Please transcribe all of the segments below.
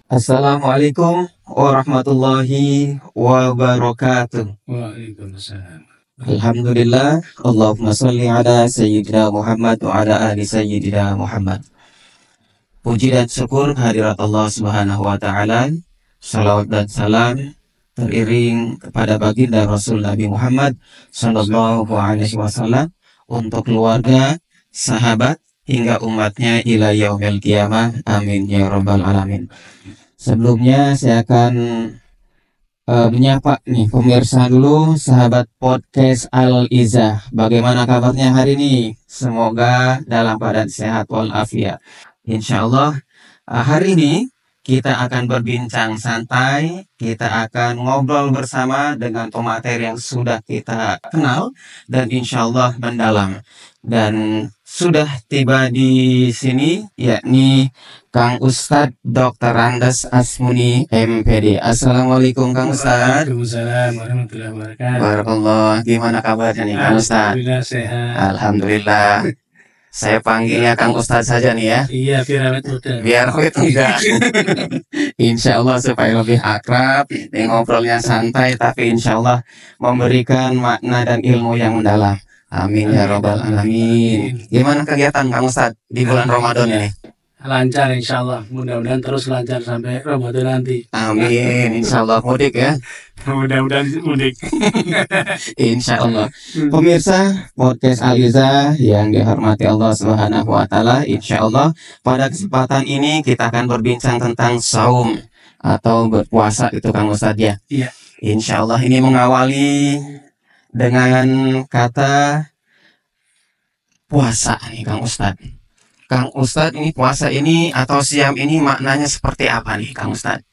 Assalamualaikum warahmatullahi wabarakatuh. Waalaikumsalam. Alhamdulillah, Allahumma salli ala Sayyidina Muhammad wa ala ali Sayyidina Muhammad. Puji dan syukur hadirat Allah Subhanahu wa Ta'ala. Salawat dan salam teriring kepada baginda Rasul Nabi Muhammad Sallallahu Alaihi Wasallam, untuk keluarga, sahabat, hingga umatnya ila yaumil qiyamah. Amin ya rabbal alamin. Sebelumnya saya akan menyapa nih pemirsa dulu, sahabat podcast Al-Izah. Bagaimana kabarnya hari ini? Semoga dalam keadaan sehat walafiat. Insya Allah hari ini kita akan berbincang santai, kita akan ngobrol bersama dengan pemateri yang sudah kita kenal dan insya Allah mendalam. Dan sudah tiba di sini yakni Kang Ustadz Dr. Andes Asmuni MPD. Assalamualaikum Kang Ustadz. Waalaikumsalam warahmatullahi wabarakatuh. Barakallah. Gimana kabarnya nih Kang Ustadz? Alhamdulillah sehat. Alhamdulillah. Saya panggilnya Kang Ustadz saja nih ya. Iya, biar awet muda. Biar awet muda. Insya Allah supaya lebih akrab, ngobrolnya santai, tapi insya Allah memberikan makna dan ilmu yang mendalam. Amin ya robbal alamin. Gimana kegiatan Kang Ustadz di bulan Ramadan ini? Lancar insya Allah. Mudah-mudahan terus lancar sampai Ramadan nanti. Amin. Insya Allah mudik ya. Mudah-mudahan mudik. Insya Allah. Pemirsa podcast Al-Izah yang dihormati Allah Subhanahu wa Ta'ala, insya Allah pada kesempatan ini kita akan berbincang tentang saum atau berpuasa itu Kang Ustadz ya. Iya. Insya Allah ini mengawali dengan kata puasa nih Kang Ustadz. Kang Ustadz, ini puasa ini atau siam ini maknanya seperti apa nih Kang Ustadz?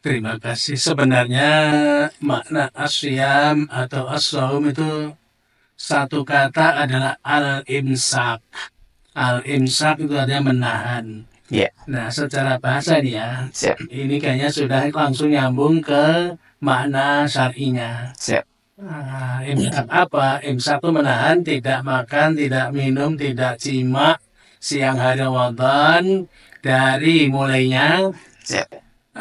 Terima kasih. Sebenarnya makna asyam atau as-saum itu satu kata adalah al-imsak. Al-imsak itu artinya menahan. Iya. Nah, secara bahasa nih ya, Siap. ini kayaknya sudah langsung nyambung ke makna syar'inya. Siap. Imsak apa? Imsak itu menahan, tidak makan, tidak minum, tidak jima siang hari Ramadan dari mulainya Siap.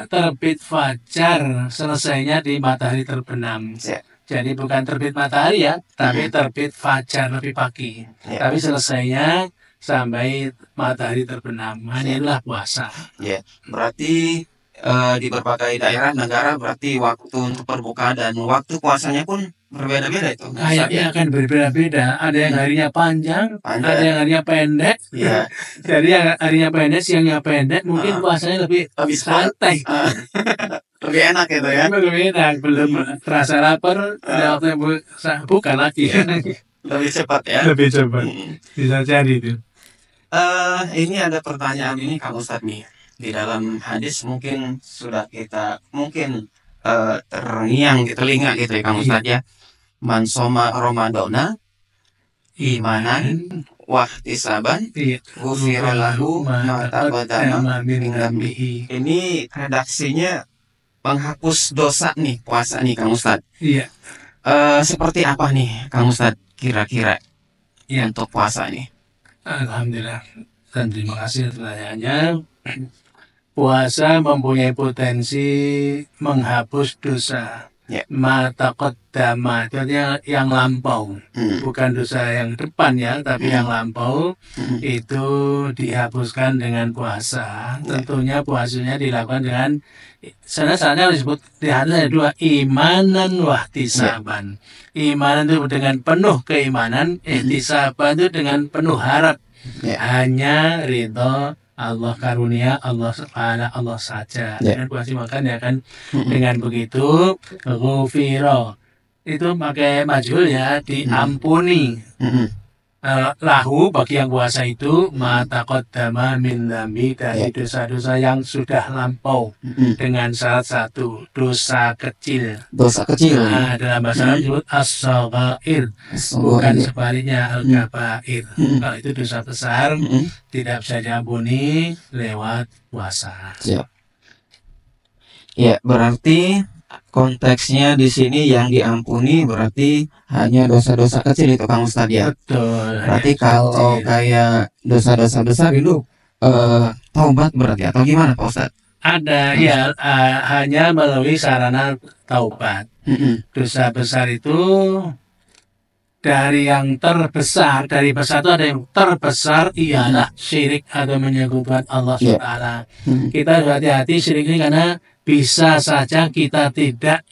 terbit fajar, selesainya di matahari terbenam. Siap. Jadi bukan terbit matahari ya, tapi terbit fajar lebih pagi. Ya. Tapi selesainya sampai matahari terbenam. Inilah puasa. Ya, berarti di berbagai daerah negara berarti waktu untuk berbuka dan waktu puasanya pun berbeda-beda itu. Kayaknya akan berbeda-beda. Ada yang harinya panjang, ada yang harinya pendek. Iya. Jadi yang harinya pendek, siangnya pendek, mungkin puasanya lebih santai. Lebih enak gitu ya. Lebih enak, belum terasa lapar, udah waktunya buka lagi. Lebih cepat ya. Lebih cepat. Bisa jadi itu. Ini ada pertanyaan ini Kang Ustadz nih. Di dalam hadis mungkin sudah kita terngiang di telinga gitu ya Kang Ustadz ya. Man soma Ramadana imanan wahtisaban ghufira lahu ma taqaddama min dzambihi. Ini redaksinya menghapus dosa nih puasa nih Kang Ustadz. Iya. Seperti apa nih Kang Ustadz kira-kira untuk puasa nih? Alhamdulillah. Dan terima kasih pertanyaannya. Puasa mempunyai potensi menghapus dosa. Ya. Ma taqaddama, itu artinya yang lampau. Bukan dosa yang depan ya, tapi yang lampau itu dihapuskan dengan puasa. Tentunya puasanya dilakukan dengan sebenarnya disebut di hadis ada dua, imanan wahtisaban. Imanan itu dengan penuh keimanan, ihtisaban itu dengan penuh harap. Hanya ridho Allah karunia Allah subhanahu Allah saja. Dengan puasa makan ya kan. Dengan begitu ghufira itu pakai majhul ya, diampuni. Lahu bagi yang puasa itu ma taqaddama min dzambi, dari dosa-dosa yang sudah lampau. Dengan syarat satu, dosa kecil. Dosa kecil. Nah, dalam bahasa Arab disebut as-saghair, bukan sebaliknya al-kabair. Kalau itu dosa besar tidak bisa diampuni lewat puasa. Siap. Ya, berarti konteksnya di sini yang diampuni berarti hanya dosa-dosa kecil itu Kang Ustadz ya. Betul. Berarti kalau kayak dosa-dosa besar itu taubat berarti atau gimana Pak Ustadz? Ada ya, hanya melalui sarana taubat. Dosa besar itu dari yang terbesar, dari besar itu ada yang terbesar ialah syirik atau menyekutukan Allah Ya. SWT. Kita harus hati-hati syirik ini karena bisa saja kita tidak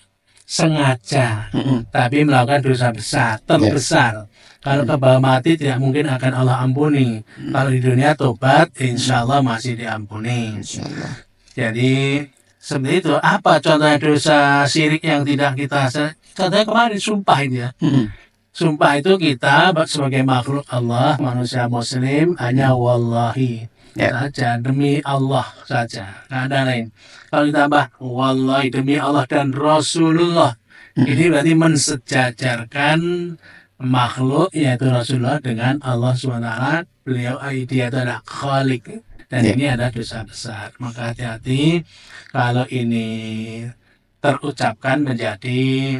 sengaja, tapi melakukan dosa besar, terbesar. Kalau ke bawah mati tidak mungkin akan Allah ampuni. Kalau di dunia tobat, insya Allah masih diampuni. Insyaallah. Jadi seperti itu. Apa contohnya dosa syirik yang tidak kita? Contohnya kemarin sumpah ini ya. Sumpah itu kita sebagai makhluk Allah, manusia muslim, hanya wallahi saja, demi Allah saja, nggak ada lain. Kalau ditambah wallahi demi Allah dan Rasulullah, ini berarti mensejajarkan makhluk yaitu Rasulullah dengan Allah SWT. Beliau dia itu adalah Khalik, dan ini ada dosa besar. Maka hati-hati kalau ini terucapkan menjadi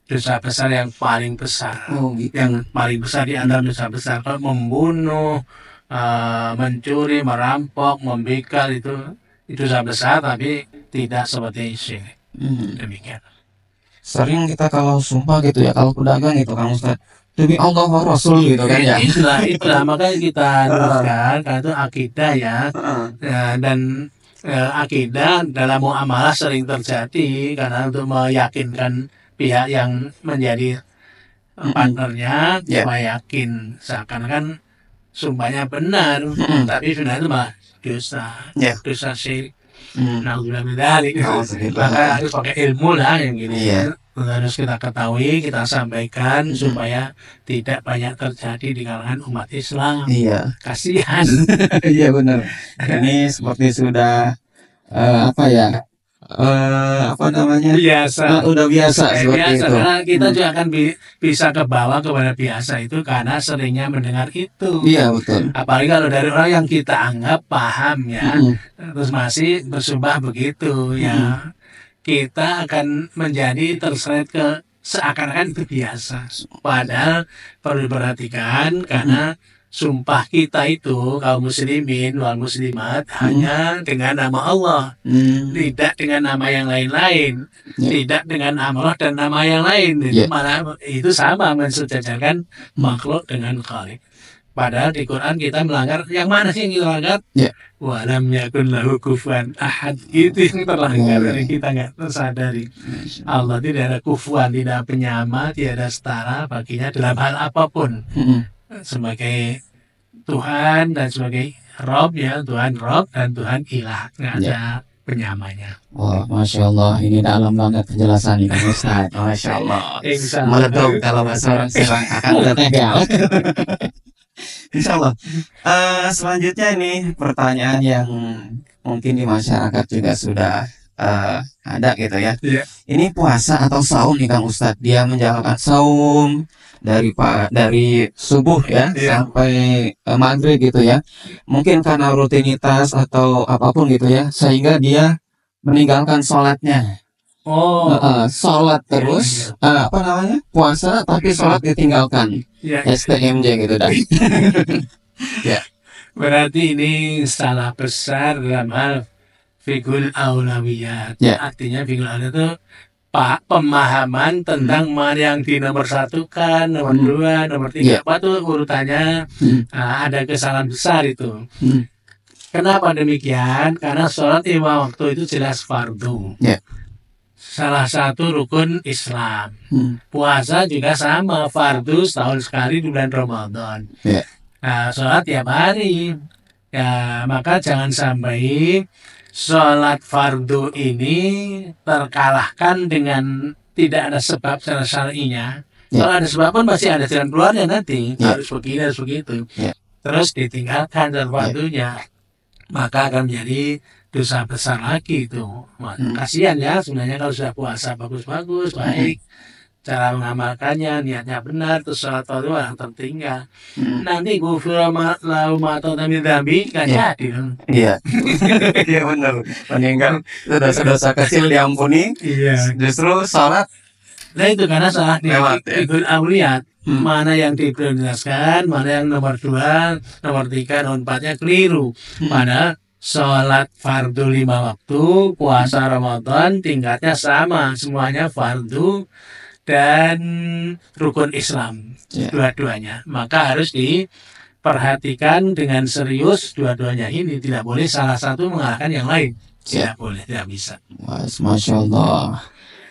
dosa besar yang paling besar. Yang paling besar di antara dosa besar. Kalau membunuh, mencuri, merampok, membekal itu dosa besar, tapi tidak seperti syirik. Demikian. Sering kita kalau sumpah gitu ya, kalau pedagang gitu Kang Ustadz, demi Allah wa Rasul gitu kan ya. Itulah makanya kita luruskan karena itu akidah ya. Dan akidah dalam muamalah sering terjadi karena untuk meyakinkan pihak yang menjadi partnernya supaya yakin seakan-akan sumpahnya benar, tapi sebenarnya itu malah dosa syirik. Na'udzubillah min dzalik. Maka harus pakai ilmu lah yang gini. Harus kita ketahui, kita sampaikan supaya tidak banyak terjadi di kalangan umat Islam. Kasihan. Iya benar. Ini seperti sudah biasa. Udah biasa seperti itu. Karena kita juga akan bisa kebawa kepada biasa itu karena seringnya mendengar itu. Iya betul. Apalagi kalau dari orang yang kita anggap paham ya, terus masih bersumpah begitu ya, kita akan menjadi terseret ke seakan-akan itu biasa. Padahal perlu diperhatikan karena sumpah kita itu kaum muslimin wal muslimat hanya dengan nama Allah, tidak dengan nama yang lain-lain, tidak dengan nama Allah dan nama yang lain. Itu malah itu sama mensejajarkan makhluk dengan Khalik. Padahal di Quran kita melanggar yang mana sih yang kita langgar? Walam yakun lahu kufuwan ahad, itu yang terlanggar dari kita nggak tersadari. Allah tidak ada kufuwan, tidak penyama, tidak ada setara baginya dalam hal apapun. Sebagai Tuhan dan sebagai Rob ya, Tuhan Rob dan Tuhan Ilah, nggak ada penyamanya. Wah, Masya Allah, ini dalam banget penjelasan ini Ustaz. Masya Allah. Meletup kalau bahasa orang Serang akan tertegal. Insya Allah. Selanjutnya ini pertanyaan yang mungkin di masyarakat juga sudah ada gitu ya. Ini puasa atau saum nih Kang Ustadz. Dia menjalankan saum dari subuh ya sampai maghrib gitu ya. Mungkin karena rutinitas atau apapun gitu ya, sehingga dia meninggalkan sholatnya. Sholat terus puasa tapi sholat ditinggalkan. STMJ gitu dah. Berarti ini salah besar dalam hal fikul aulawiyat. Artinya fikul aulawiyat itu pemahaman tentang mana yang di nomor satu kan, nomor dua, nomor tiga, apa tuh urutannya. Ada kesalahan besar itu. Kenapa demikian? Karena sholat lima waktu itu jelas fardu. Salah satu rukun Islam. Puasa juga sama, fardu setahun sekali di bulan Ramadan. Nah, sholat tiap hari. Ya, maka jangan sampai sholat fardu ini terkalahkan dengan tidak ada sebab secara syar'inya. Kalau ada sebab pun pasti ada jalan keluarnya nanti. Harus begini, harus begitu. Terus ditinggalkan sholat fardunya, maka akan menjadi dosa besar lagi itu. Kasihan ya sebenarnya kalau sudah puasa bagus-bagus, baik, cara mengamalkannya, niatnya benar, terus sholat fardu yang tertinggal. Nanti gufira lahu ma taqaddama min dzambi kan jadi. Iya benar. Meninggal dosa-dosa kecil diampuni. Justru sholat. Nah itu karena salah di fikul aulawiyat. Mana yang diprioritaskan, mana yang nomor 2, nomor 3, nomor 4-nya keliru. Padahal sholat fardu 5 waktu, puasa Ramadan tingkatnya sama, semuanya fardu dan rukun Islam, Ya. dua-duanya. Maka harus diperhatikan dengan serius dua-duanya ini, tidak boleh salah satu mengalahkan yang lain. Ya. Tidak boleh, tidak bisa. Masya Allah.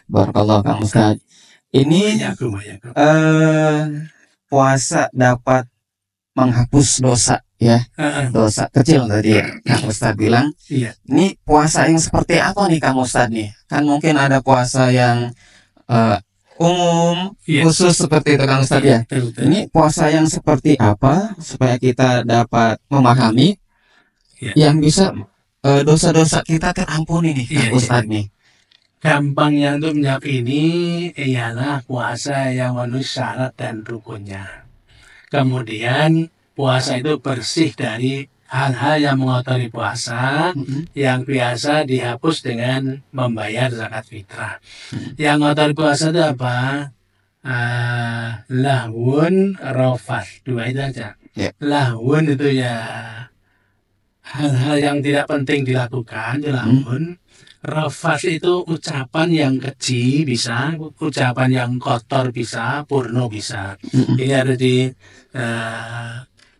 Barakallah Kang Ustadz. Ini puasa dapat menghapus dosa ya, dosa kecil tadi ya Kang Ustadz bilang. Iya. Ini puasa yang seperti apa nih Kang Ustadz nih? Kan mungkin ada puasa yang umum, khusus seperti itu Kang Ustadz ya. Ini puasa yang seperti apa supaya kita dapat memahami yang bisa dosa-dosa kita terampuni nih Kang Ustadz nih. Gampangnya untuk menjawab ini ialah puasa yang memenuhi syarat dan rukunnya. Kemudian puasa itu bersih dari hal-hal yang mengotori puasa, yang biasa dihapus dengan membayar zakat fitrah. Yang mengotori puasa itu apa? Lahwun, rofas, dua itu aja. Lahwun itu ya hal-hal yang tidak penting dilakukan, itu lahwun. Rafas itu ucapan yang keji bisa, ucapan yang kotor bisa, porno bisa. Ini harus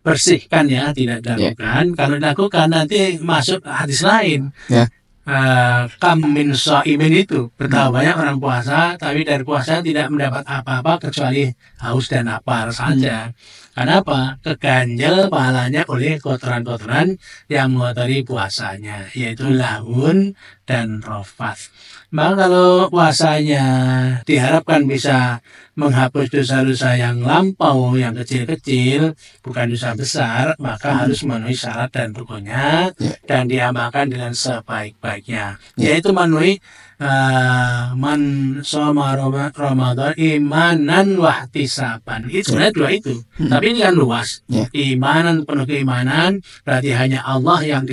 dibersihkan ya, tidak dilakukan. Kalau dilakukan nanti masuk hadis lain. Kam min shaimin itu, betapa banyak orang puasa, tapi dari puasa tidak mendapat apa-apa kecuali haus dan lapar saja. Kenapa? Keganjel pahalanya oleh kotoran-kotoran yang mengotori puasanya, yaitu lahun dan rofas. Maka kalau puasanya diharapkan bisa menghapus dosa-dosa yang lampau, yang kecil-kecil, bukan dosa besar, maka harus memenuhi syarat dan rukunnya dan diamalkan dengan sebaik-baiknya, yaitu memenuhi man shoma Ramadan imanan wahtisaban. Itu sebenarnya dua itu, tapi ini kan luas. Imanan, penuh keimanan, berarti hanya Allah yang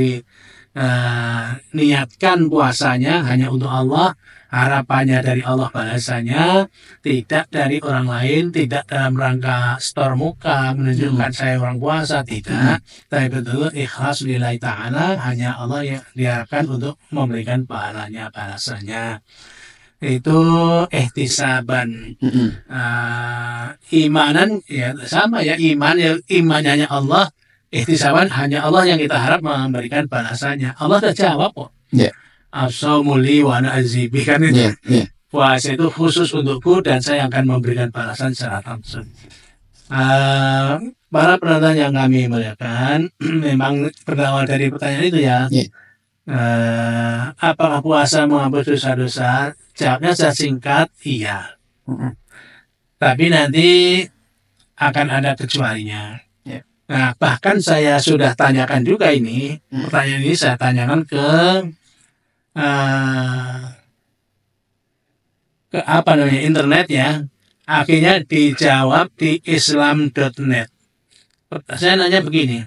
niatkan puasanya, hanya untuk Allah, harapannya dari Allah balasannya, tidak dari orang lain, tidak dalam rangka store muka, menunjukkan saya orang puasa, tidak, tapi betul ikhlas lillahi ta'ala, hanya Allah yang diharapkan untuk memberikan pahalanya, balasannya. Itu ihtisaban. Imanan ya sama ya, imannya hanya Allah, ihtisaban hanya Allah yang kita harap memberikan balasannya. Allah sudah jawab kok. As-shaumuli wa ana azibi, kan itu. Puasa itu khusus untukku dan saya akan memberikan balasan secara langsung. Para penonton yang kami muliakan, memang berawal dari pertanyaan itu ya. Apakah puasa menghapus dosa-dosa? Jawabnya secara singkat, iya. Tapi nanti akan ada kecualinya. Nah, bahkan saya sudah tanyakan juga ini, pertanyaan ini saya tanyakan ke internet ya, akhirnya dijawab di islam.net. Saya nanya begini,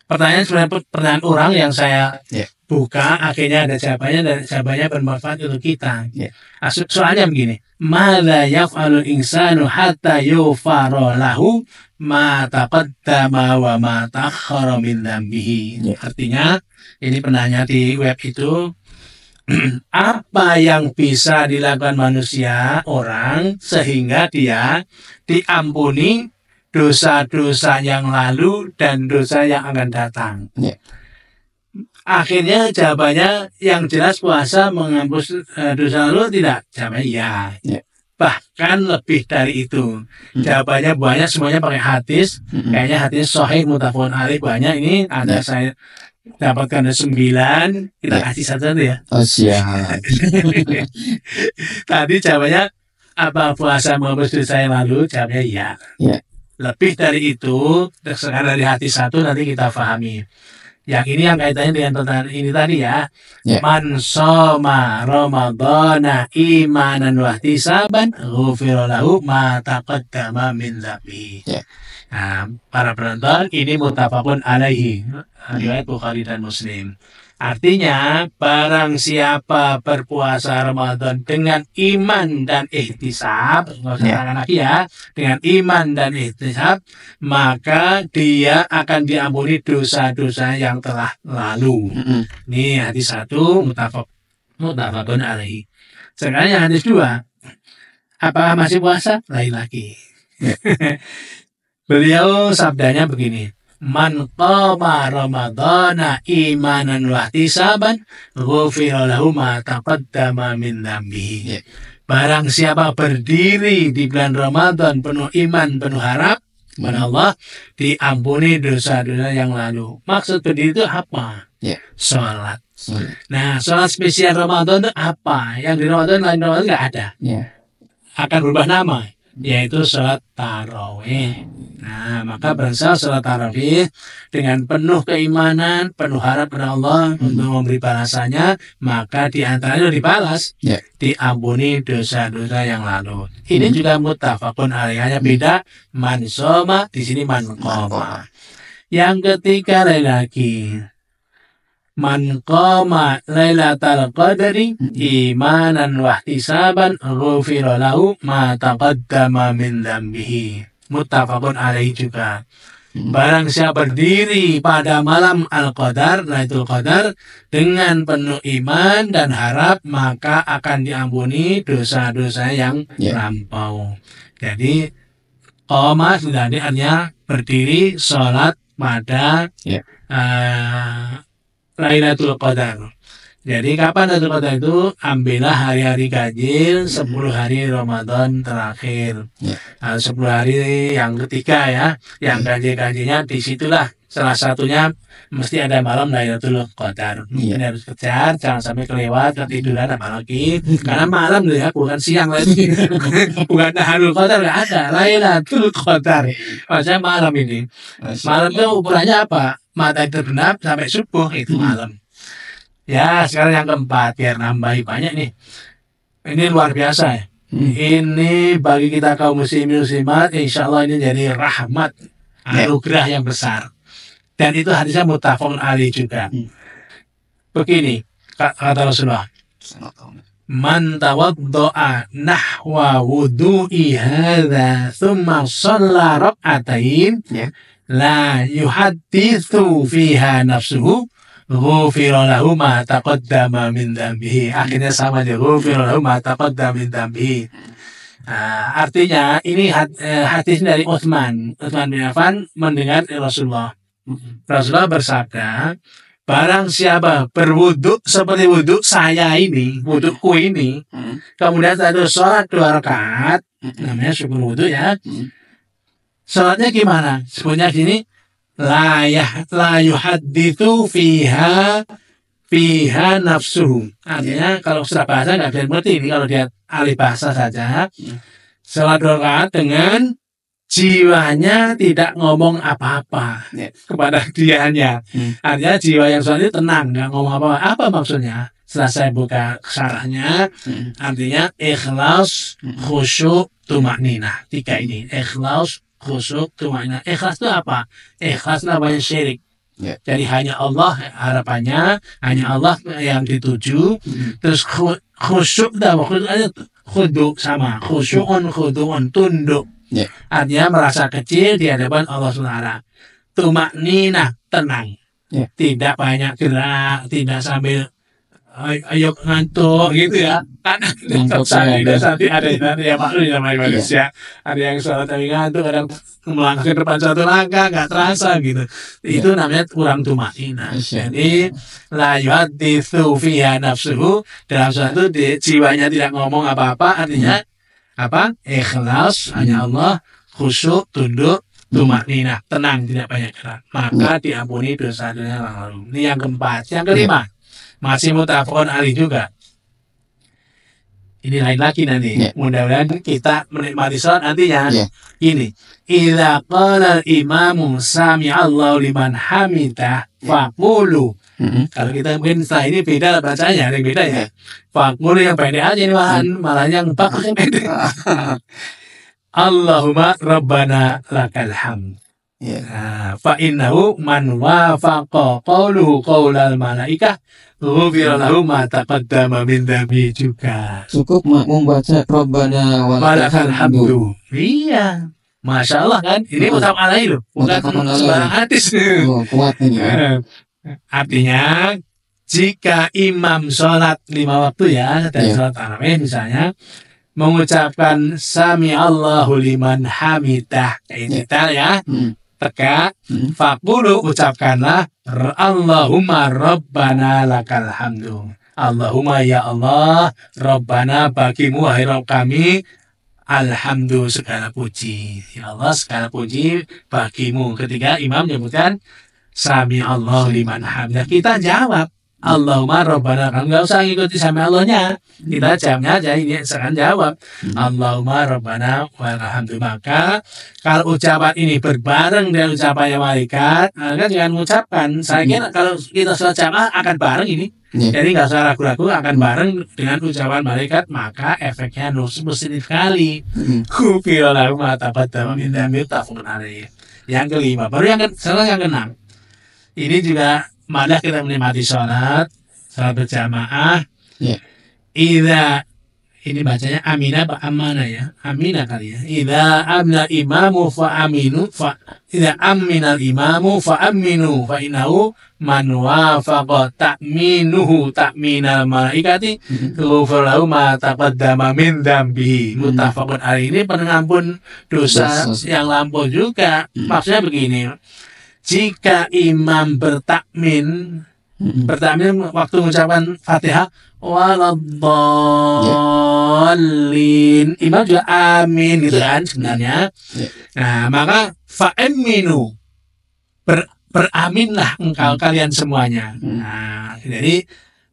pertanyaan sebenarnya pertanyaan orang yang saya buka, akhirnya ada jawabannya dan jawabannya bermanfaat untuk kita. Soalnya begini, madza yaf'alul insanu hatta yufara lahu ma taqaddama wa ma ta'akhkhara min dzambihi. Artinya ini penanya di web itu, apa yang bisa dilakukan manusia, orang, sehingga dia diampuni dosa-dosa yang lalu dan dosa yang akan datang. Akhirnya jawabannya yang jelas puasa menghapus dosa lalu tidak. Jawabannya ya. Bahkan lebih dari itu. Jawabannya banyak, semuanya pakai hadis. Kayaknya hadis sahih muttafaqun alaih banyak. Ini ada saya dapatkan ada 9, kita kasih satu ya. Oh siap. Tadi jawabannya apa puasa menghapus dosa yang lalu? Jawabnya ya. Lebih dari itu, sekarang dari hati satu nanti kita pahami. Yang ini yang kaitannya dengan pertanyaan ini tadi ya. Man shoma Ramadhana imanan wahtisaban ghufira lahu ma taqaddama min dzambihi. Nah, para penonton, ini muttafaqun alaihi, riwayat Bukhari dan Muslim. Artinya, barang siapa berpuasa Ramadan dengan iman dan ihtisab, nggak usah tangan lagi ya, dengan iman dan ihtisab, maka dia akan diampuni dosa-dosa yang telah lalu. Ini hadis 1 muttafaqun alaihi. Sekarang yang hadis 2, apakah masih puasa? Lain lagi. Beliau sabdanya begini, man qama ramadhana imanan wa ihtisaban ghufira lahu ma taqaddama min dhanbihi. Barang siapa berdiri di bulan Ramadan penuh iman, penuh harap kepada Allah, diampuni dosa-dosa yang lalu. Maksud berdiri itu apa? Sholat. Nah, sholat spesial Ramadan itu apa? Yang di Ramadan lain Ramadan nggak ada. Akan berubah nama, yaitu sholat tarawih. Nah, maka berasal sholat tarawih dengan penuh keimanan, penuh harap kepada Allah untuk memberi balasannya, maka di antaranya dibalas, diampuni dosa-dosa yang lalu. Ini juga muttafaqun alaih, hanya beda man shoma, di sini man qoma. Yang ketiga lagi, man qama lailatal qadri imanan wa ihtisaban ghufira lahu ma taqaddama min dhanbihi. Muttafaqun alaihi juga. Barang siapa berdiri pada malam Al-Qadar, Lailatul Qadar, dengan penuh iman dan harap, maka akan diampuni dosa-dosa yang lampau. Jadi qoma sudah artinya berdiri sholat pada Lailatul Qadar. Jadi kapan Lailatul Qadar itu? Ambillah hari-hari ganjil 10 hari Ramadan terakhir. 10 hari yang ketiga ya, yang ganjil-ganjilnya disitulah salah satunya mesti ada malam Lailatul Qadar. Ini harus kejar, jangan sampai kelewat, ketiduran apalagi. Karena malam ya, bukan siang lagi. Bukan Lailatul Qadar, nggak ada. Lailatul Qadar. Maksudnya malam ini. Malam itu ukurannya apa? Matahari terbenam sampai subuh, itu malam. Ya, sekarang yang keempat, biar nambahi banyak nih. Ini luar biasa ya. Ini bagi kita kaum muslimin muslimat, insya Allah ini jadi rahmat, anugerah yang besar. Dan itu hadisnya muttafaqun alaih juga. Begini, kata Rasulullah, man tawaddo'a nahwa wudu'i hadza thumma shalla rak'atain la yuhaddithu fiha nafsuhu ghufira lahu ma taqaddama min dhanbihi. Akhirnya sama aja, ghufira lahu ma taqaddama min dhanbihi. Artinya ini hadis dari Utsman bin Affan mendengar Rasulullah. Rasulullah bersabda, barang siapa berwuduk seperti wuduk saya ini, wudukku ini, kemudian satu sholat 2 rakaat, namanya syukur wuduk ya. Sholatnya gimana? Sebenarnya gini, la yuhadditsu fiha nafsuhu. Artinya kalau sudah bahasa nggak bisa mengerti ini, kalau dia ahli bahasa saja. Sholat 2 rakaat dengan jiwanya tidak ngomong apa-apa kepada dianya. Artinya jiwa yang sholat itu tenang, nggak ngomong apa-apa. Apa maksudnya? Setelah saya buka syarahnya, artinya ikhlas, khusyuk, tumakninah. 3 ini, ikhlas, khusyuk, tumakninah. Ikhlas itu apa? Ikhlas namanya syirik. Jadi hanya Allah harapannya, hanya Allah yang dituju. Terus khusyuk khuduk sama khusyukun khuduun, tunduk. Artinya merasa kecil di hadapan Allah SWT. Tumakninah, tenang. Tidak banyak gerak, tidak sambil ayo ngantuk gitu ya. Karena ada yang maklum sama manusia. Ada yang sholat tapi ngantuk, kadang melangkah ke depan 1 langkah nggak terasa gitu. Itu namanya kurang tumakninah. Jadi la yuhadditsu fiha nafsuhu, dalam sholat itu jiwanya tidak ngomong apa-apa, artinya apa? Ikhlas, hanya Allah, khusyuk, tunduk, tumakninah, tenang, tidak banyak gerak. Maka diampuni dosa-dosa yang lalu. Ini yang keempat. Yang kelima, masih muttafaqun alaih juga. Ini lain lagi nanti. Mudah-mudahan kita menikmati sholat nantinya. Ini, idza qala al-imamu sami'allahu liman hamidah faqulu. Kalau kita mungkin setelah ini beda bacanya, yang beda ya. Faqulu yang pendek aja ini malah yang bagus yang pendek. Allahumma rabbana lakal hamd. Ya. Fa innahu man wafaqa qawluhu qaulal malaikah ghufira lahu ma taqaddama min dhanbi juga. Cukup membaca Rabbana Walakal hamdu. Iya. Masya Allah kan, ini mutab alai loh, bukan sembarang hadis. Oh, kuat ini ya. Artinya jika imam sholat 5 waktu ya, dan sholat tarawih misalnya, mengucapkan Sami Allahu liman hamidah, ini ya, tegak, faqulu ucapkanlah Allahumma Rabbana lakal hamdu. Allahumma ya Allah, Rabbana bagimu wahai Rabb kami, alhamdu segala puji. Ya Allah segala puji bagimu. Ketika imam menyebutkan Sami Allah liman hamidah, kita jawab Allahumma Rabbana, kan nggak usah ngikuti Sami Allahnya, kita jawabnya aja, ini sekarang jawab Allahumma Rabbana walhamdu. Maka kalau ucapan ini berbareng dengan ucapannya malaikat, maka jangan mengucapkan. Saya kira kalau kita sholat jamaah akan bareng ini, jadi nggak usah ragu-ragu, akan bareng dengan ucapan malaikat, maka efeknya positif sekali. Kufira lahu ma taqaddama min dhanbi muttafaqun alaih. Yang kelima, baru yang keenam. Ini juga malah kita menikmati sholat berjamaah. Idza, ini bacanya amina apa amana ya? Amina kali ya. Idza amina imamu fa aminu fa idza amina imamu fa aminu fa innahu man wafaqa ta'minuhu ta'minal malaikati ghufira lahu ma taqaddama min dzambihi. Muttafaqun alaih. Ini pengampun dosa yang lampau juga. Maksudnya begini, jika imam bertakmin waktu mengucapkan Fatihah waladdallin, imam juga amin gitu kan sebenarnya. Nah, maka fa'aminu, beraminlah engkau kalian semuanya. Nah, jadi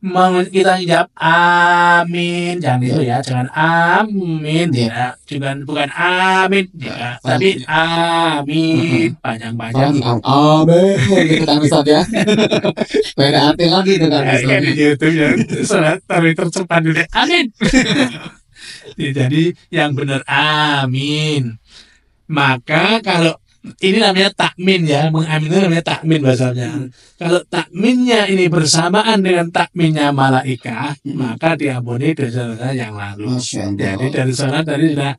mau kita jawab amin, jangan itu ya, jangan amin ya, juga bukan amin ya, tapi amin panjang-panjang. Amin gitu kan Ustaz ya. Beda arti lagi itu kan Ustaz. Kayak di YouTube ya, salat tapi tercepat dulu amin. Jadi yang benar amin. Maka kalau ini namanya takmin ya, mengamin itu namanya takmin bahasanya. Kalau takminnya ini bersamaan dengan takminnya malaikat, maka diampuni dosa-dosa yang lalu. Jadi dari sholat tadi sudah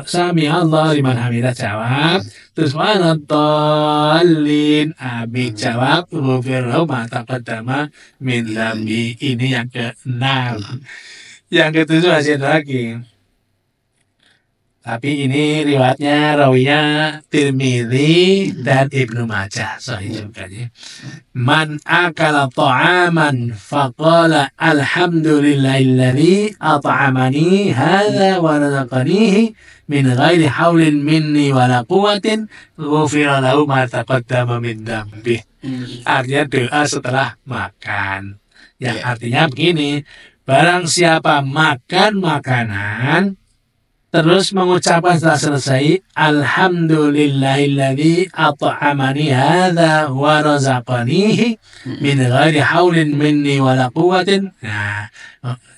Sami Allah liman hamidah jawab, terus waladdallin amin jawab, ghufira lahu ma taqaddama min dzambi. Ini yang ke-6. Yang ke-7 masih ada lagi. Tapi ini riwayatnya rawinya Tirmidzi dan Ibnu Majah. Sahih juga ya. Man akala ta'aman faqala alhamdulillahilladzi at'amani hadza wa razaqanihi min ghairi haulin minni wala quwwatin ghufira lahu ma taqaddama min dzambi. Artinya doa setelah makan. Yang artinya begini, barang siapa makan makanan terus mengucapkan setelah selesai alhamdulillahilladzi at'amani hadza wa razaqanihi min ghairi haulin minni wala quwwatin. Nah,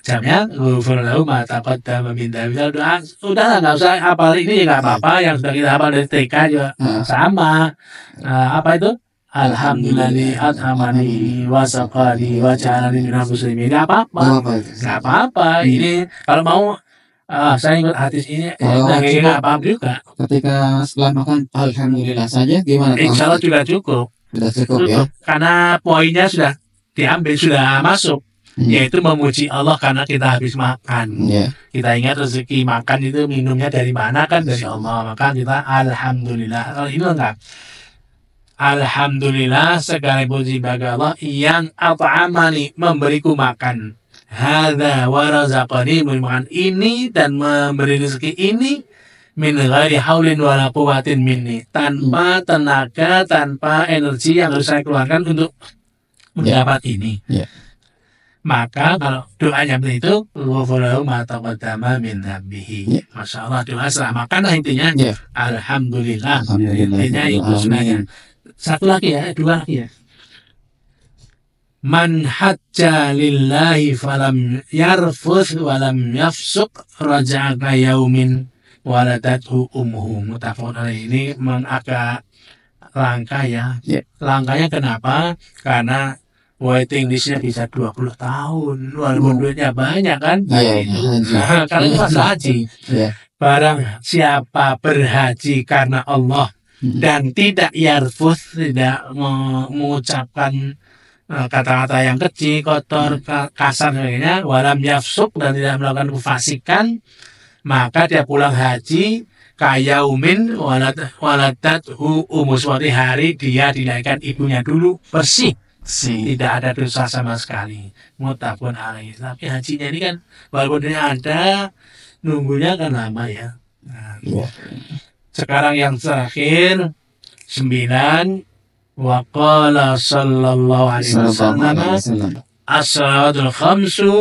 jamnya ghufira lahu ma taqaddama min dzambi. Udah enggak usah hafal ini, enggak apa-apa, yang sudah kita hafal dari TK juga sama. Apa itu? Alhamdulillah at'amani wa saqani wa ja'alani minal muslimin. Enggak apa-apa. Enggak apa-apa. Ini kalau mau saya ikut hadis ini, nggak paham juga. Ketika setelah makan alhamdulillah saja gimana? Insya Allah juga cukup. Sudah cukup ya. Karena poinnya sudah diambil, sudah masuk, yaitu memuji Allah karena kita habis makan. Kita ingat rezeki makan itu minumnya dari mana kan, dari Allah. Maka kita alhamdulillah. Kalau ini enggak. Alhamdulillah segala puji bagi Allah yang at'amani, memberiku makan. Hadza wa razaqani, makan ini dan memberi rezeki ini min ghairi haulin wala quwwatin minni, tanpa tenaga, tanpa energi yang harus saya keluarkan untuk mendapat ini. Maka kalau doanya seperti itu, ghufira lahu ma taqaddama min dzambihi. Masya Allah, doa setelah makan lah intinya. Alhamdulillah. Intinya itu sebenarnya. Satu lagi ya, dua lagi ya. Man hajja lillahi falam yarfuth walam yafsuq raja'a ka yaumin waladathu ummuhu. Muttafaqun alaih. Ini langka ya. Ya. Langkanya kenapa? Karena waiting listnya bisa 20 tahun. Walaupun duitnya banyak kan. Iya, haji. Karena itu masa haji. Iya. Barang siapa berhaji karena Allah dan tidak yarfus, tidak mengucapkan kata-kata yang kecil, kotor, kasar sebagainya, walam yafsuk, dan tidak melakukan kefasikan, maka dia pulang haji kayaumin waladathu umuswati, hari dia dilahirkan ibunya dulu, bersih, tidak ada dosa sama sekali. Muttafaqun alaih. Tapi hajinya ini kan walaupun dia ada, nunggunya kan lama ya. Nah, sekarang yang terakhir 9, waqala sallallahu alaihi wasallam as-salatul khamsu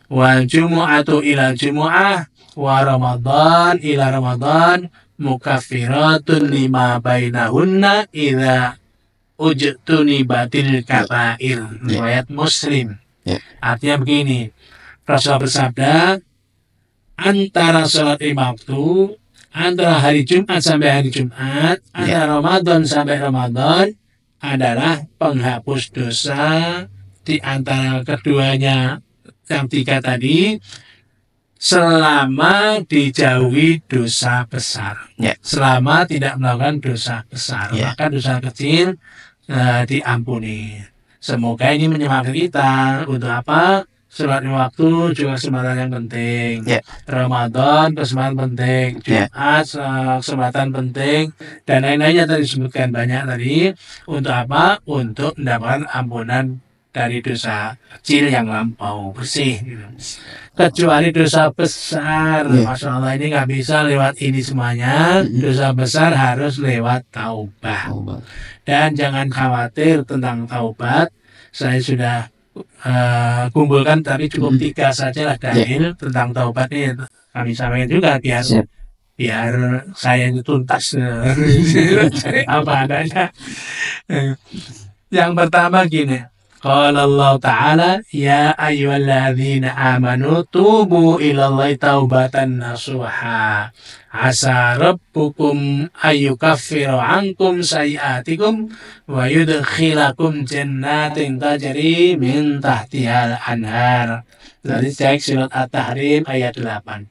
wal jumu'atu ila jumu'ah wa ramadan ila ramadan mukaffiratun lima bainahunna idza ujtuni batil kabair. Riwayat Muslim. Artinya begini, Rasulullah bersabda, antara sholat 5 waktu, antara hari Jumat sampai hari Jumat, antara Ramadan sampai Ramadan adalah penghapus dosa. Di antara keduanya yang 3 tadi, selama dijauhi dosa besar, selama tidak melakukan dosa besar, maka dosa kecil diampuni. Semoga ini menyemangat kita untuk apa? Sholat 5 waktu juga kesempatan yang penting. Ramadan kesempatan penting. Jumat kesempatan penting. Dan lain-lainnya tadi disebutkan banyak tadi. Untuk apa? Untuk mendapatkan ampunan dari dosa kecil yang lampau, bersih. Kecuali dosa besar. Masya Allah, ini nggak bisa lewat ini semuanya. Dosa besar harus lewat taubat. Dan jangan khawatir tentang taubat. Saya sudah kumpulkan, tapi cukup 3 saja lah dalil tentang taubat ini. Kami sampaikan juga biar saya ini tuntas apa adanya. Yang pertama gini, qala Allah Ta'ala, ya ayyuhalladzina amanu tubu ilallahi taubatan nasuha asa rabbukum ayyukaffiru ankum sayiatikum wa yudkhilakum jannatin tajri min tahtihal anhar. Dari teks surat At-Tahrim ayat 8.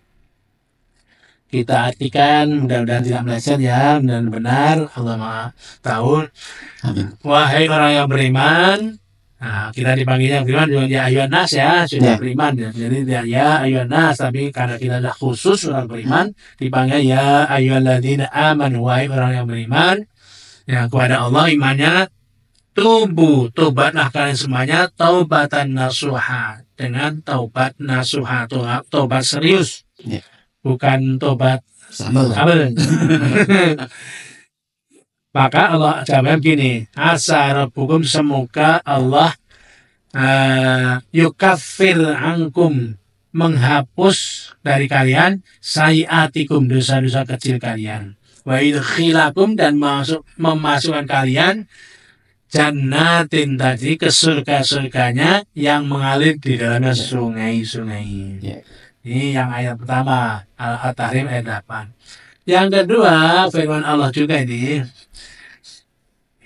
Kita artikan, mudah-mudahan tidak meleset ya, mudah-mudahan benar, Allah Maha tahu. Wahai orang yang beriman. Nah, kita dipanggilnya beriman juga ya ayuhan nas ya, sudah beriman ya. Jadi ya ayuhan nas, tapi karena kita adalah khusus orang beriman, dipanggil ya ayyuhalladzina amanu, wahai orang yang beriman ya kepada Allah imannya. Tobatlah kalian semuanya taubatan nasuha, dengan taubat nasuha, taubat serius, bukan taubat kabel. Maka Allah jawab gini, asa rabbukum, semoga Allah yukaffir ankum, menghapus dari kalian sayiatikum, dosa-dosa kecil kalian, wa yudkhilakum, dan memasukkan kalian jannatin tadi, ke surga-surganya yang mengalir di dalamnya sungai-sungai. Ini yang ayat pertama, Al-Tahrim ayat 8. Yang kedua, firman Allah juga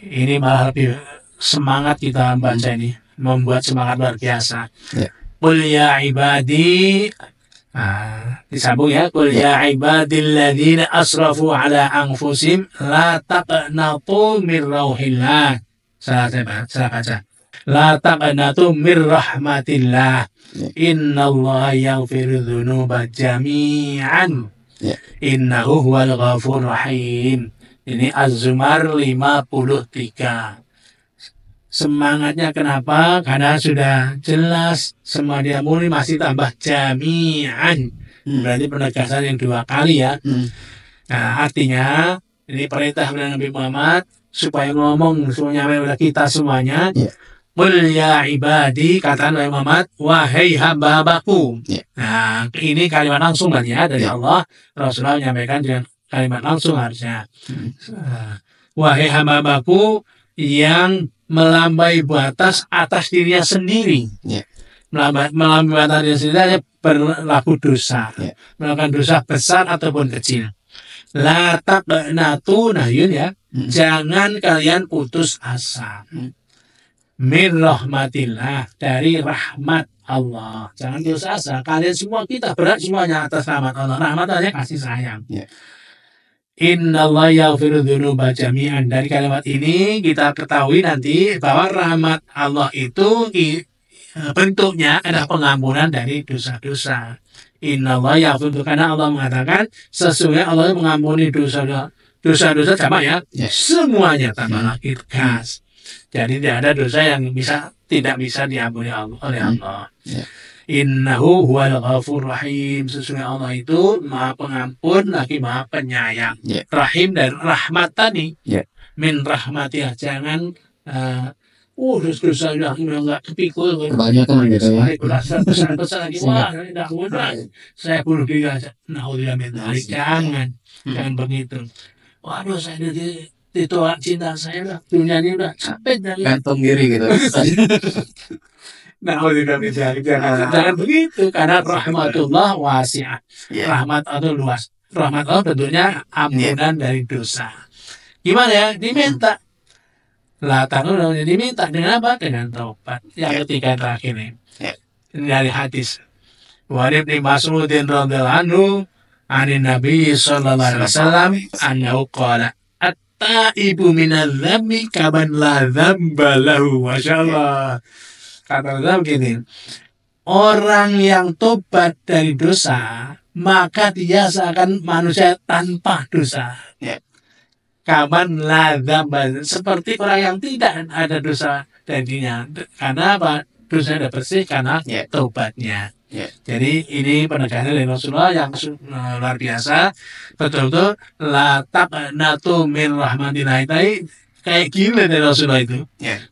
ini malah lebih semangat kita baca ini, membuat semangat luar biasa. Qul ya ibadi, disambung ya, qul ya ibadilladzina asrafu ala anfusihim la taqnatu mir rauhillah. Salah baca. La taqnatu mir rahmatillah. Innallaha yaghfiru dzunuba jami'an. Innahu huwal ghafur rahim. Ini Az-Zumar 53. Semangatnya kenapa? Karena sudah jelas semua dia murni, masih tambah jami'an. Berarti penegasan yang 2 kali ya. Nah, artinya ini perintah dari Nabi Muhammad supaya ngomong semuanya kepada kita semuanya. Qul ya ibadi, kata Nabi Muhammad, wahai hamba-hambaku. Nah, ini kalimat langsung ya dari Allah. Rasulullah menyampaikan dengan kalimat langsung harusnya. Wahai hamba-hambaku yang melampaui batas atas dirinya sendiri. Melampaui batas dirinya sendiri berlaku dosa. Melakukan dosa besar ataupun kecil. La taqnatu nahyun ya. Jangan kalian putus asa. Min rahmatillah, dari rahmat Allah. Jangan putus asa. Kalian semua, kita berat semuanya atas rahmat Allah. Rahmat Allah kasih sayang. Innallaha yaghfiru dzunuba jami'an. Dari kalimat ini kita ketahui nanti bahwa rahmat Allah itu bentuknya adalah pengampunan dari dosa-dosa. Innallaha yaghfiru, karena Allah mengatakan sesungguhnya Allah mengampuni dosa-dosa sama ya, semuanya tanpa lagi tegas. Jadi tidak ada dosa yang tidak bisa diampuni oleh Allah. Innahu huwal ghafur rahim. Sesungguhnya Allah itu Maha Pengampun lagi Maha Penyayang. Rahim dan rahmat tadi. Min rahmatiyah, jangan dosa udah nggak kepikul. Kebanyakan gitu ya. Besar lagi, wah tidak mudah. Saya bunuh diri aja. Nauzubillah min dzalik. Jangan begitu. Waduh, saya ditolak cinta saya udah, dunia ini udah capek dari gantung diri gitu. Nauzubillah min dzalik. Jangan begitu, karena rahmatullah wasi'ah. Rahmat Allah luas. Rahmat Allah bentuknya ampunan dari dosa. Gimana ya? Diminta. Diminta dengan apa? Dengan taubat. Yang ketiga terakhir ini. Ini dari hadis. Wa Ibnu Mas'udin radhiyallahu anhu, anin Nabi sallallahu alaihi wasallam annahu qala at-taibu minadz dzambi kaman la dzamba lahu. Masyaallah. Kata Allah begini. Orang yang tobat dari dosa, maka dia seakan manusia tanpa dosa. Kaman la dzamba, seperti orang yang tidak ada dosa darinya. Karena apa? Dosa sudah bersih karena taubatnya. Jadi ini penegasan dari Rasulullah yang luar biasa. Betul-betul la taqnatu min rahmatillah, kayak gila dari Rasulullah itu.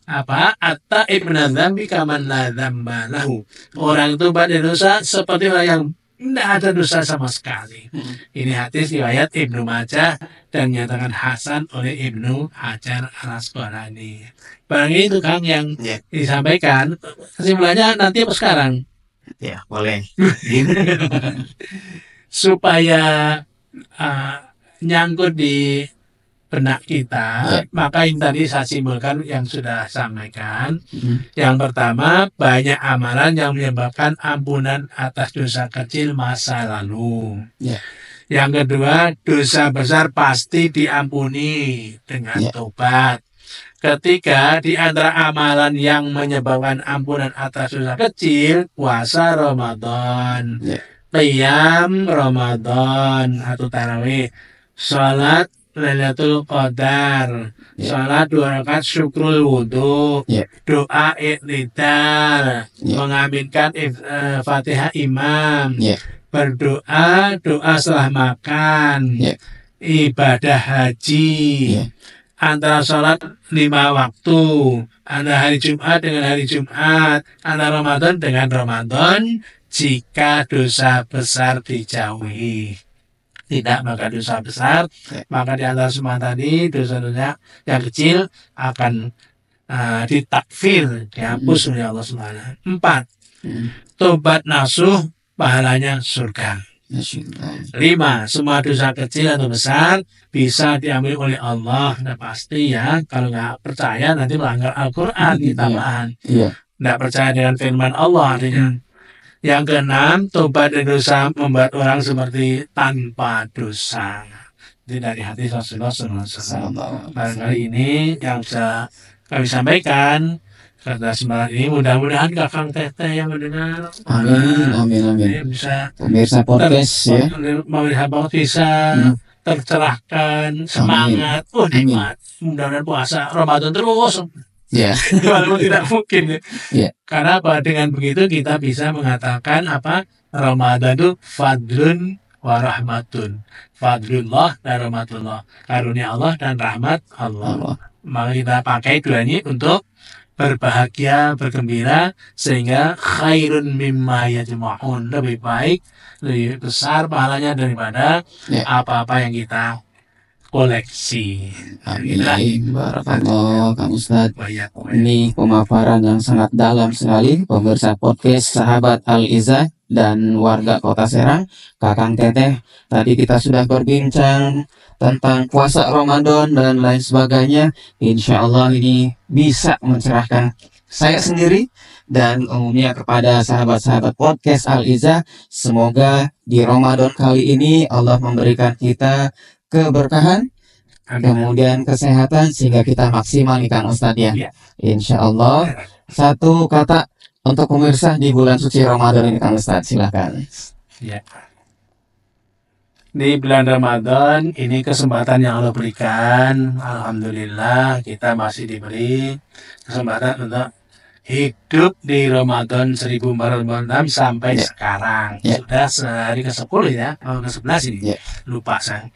Apa? At-taib minadz dzambi kaman la dzamba lahu. Orang tobat dari dosa seperti orang yang tidak ada dosa sama sekali. Ini hadis riwayat Ibnu Majah dan nyatakan hasan oleh Ibnu Hajar Al-Asqalani. Barang itu Kang yang disampaikan. Kesimpulannya nanti apa sekarang? Ya, boleh. Supaya nyangkut di benak kita, maka yang tadi saya simpulkan yang sudah sampaikan. Yang pertama, banyak amalan yang menyebabkan ampunan atas dosa kecil masa lalu. Yang kedua, dosa besar pasti diampuni dengan tobat. Ketiga, di antara amalan yang menyebabkan ampunan atas dosa kecil, puasa Ramadan, qiyam Ramadan atau tarawih, salat Lailatul Qadar, salat 2 rakaat syukrul wudu, doa iqtidal, mengaminkan Fatihah imam, berdoa doa setelah makan, ibadah haji, antara salat 5 waktu, antara hari Jumat dengan hari Jumat, antara Ramadan dengan Ramadan, jika dosa besar dijauhi. Tidak maka dosa besar, maka di antara semua tadi dosa-dosa yang kecil akan ditakfir, dihapus oleh Allah SWT. 4. Tobat nasuh, pahalanya surga. 5. Semua dosa kecil atau besar bisa diambil oleh Allah. Nah, pasti ya, kalau nggak percaya nanti melanggar Al-Quran tambahan. Nggak percaya dengan firman Allah artinya. Yang keenam, tobat dari dosa membuat orang seperti tanpa dosa. Itu dari hadis Rasulullah SAW. Barangkali ini yang bisa kami sampaikan. Kata sembaran ini mudah-mudahan kakang teteh yang mendengar. Amin. Bisa Pemirsa podcast bisa tercerahkan, semangat. Nikmat. Mudah-mudahan puasa Ramadan terus. Walaupun tidak mungkin. Karena apa? Dengan begitu kita bisa mengatakan apa? Ramadan itu fadlun wa rahmatun. Fadlullah dan rahmatullah. Karunia Allah dan rahmat Allah. Maka kita pakai dua ini untuk berbahagia, bergembira, sehingga khairun mimma yajma'un, lebih baik, lebih besar pahalanya daripada apa-apa yang kita koleksi. Amin. Barakallah Kang Ustadz. Ini pemaparan yang sangat dalam sekali pemirsa podcast Sahabat Al-Izzah. dan warga Kota Serang, Kakang Teteh. Tadi kita sudah berbincang tentang puasa Ramadan dan lain sebagainya. Insya Allah ini bisa mencerahkan saya sendiri dan umumnya kepada sahabat-sahabat podcast Al-Izzah. Semoga di Ramadan kali ini Allah memberikan kita keberkahan, kemudian kesehatan sehingga kita maksimal nih Kang Ustadz ya. Insya Allah. Satu kata untuk pemirsa di bulan suci Ramadan ini Kang Ustadz, silakan. Ya. Di bulan Ramadan ini kesempatan yang Allah berikan, alhamdulillah kita masih diberi kesempatan untuk hidup di Ramadan 1446 sampai sekarang. Sudah sehari ke-10 ya, ke-11 ini. Lupa saya.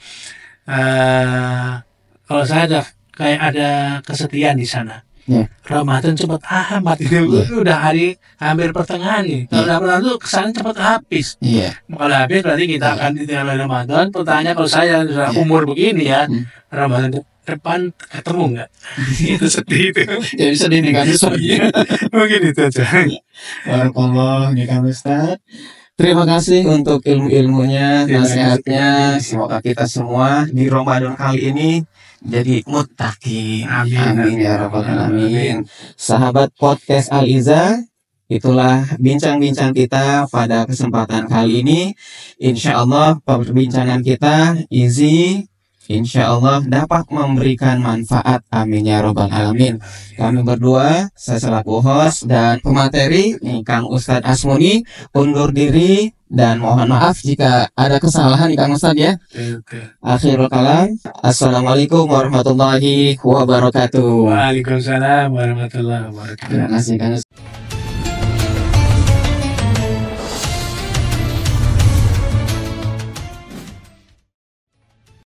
Kalau saya ada kayak ada kesedihan di sana. Ramadan cepat amat itu. Udah hari hampir pertengahan nih. Kalau Ramadan itu kesannya cepat habis. Kalau habis berarti kita akan ditinggal Ramadan. Pertanyaan kalau saya umur begini ya, Ramadan depan ketemu nggak? Itu sedih itu. Jadi sedih nih kan Ustaz. Mungkin itu aja. Barakallah nih Kang Ustaz. Terima kasih untuk ilmu-ilmunya, nasihatnya. Semoga kita semua di Ramadan kali ini jadi muttaqin. Amin ya rabbal alamin. Sahabat podcast Al-Izzah, itulah bincang-bincang kita pada kesempatan kali ini. Insya Allah perbincangan kita easy, insya Allah dapat memberikan manfaat. Amin ya rabbal alamin. Kami berdua, saya selaku host dan pemateri Kang Ustadz Asmuni undur diri dan mohon maaf jika ada kesalahan Kang Ustadz ya. Akhirul kalam, assalamualaikum warahmatullahi wabarakatuh. Waalaikumsalam warahmatullahi wabarakatuh. Terima kasih Kang Ustadz.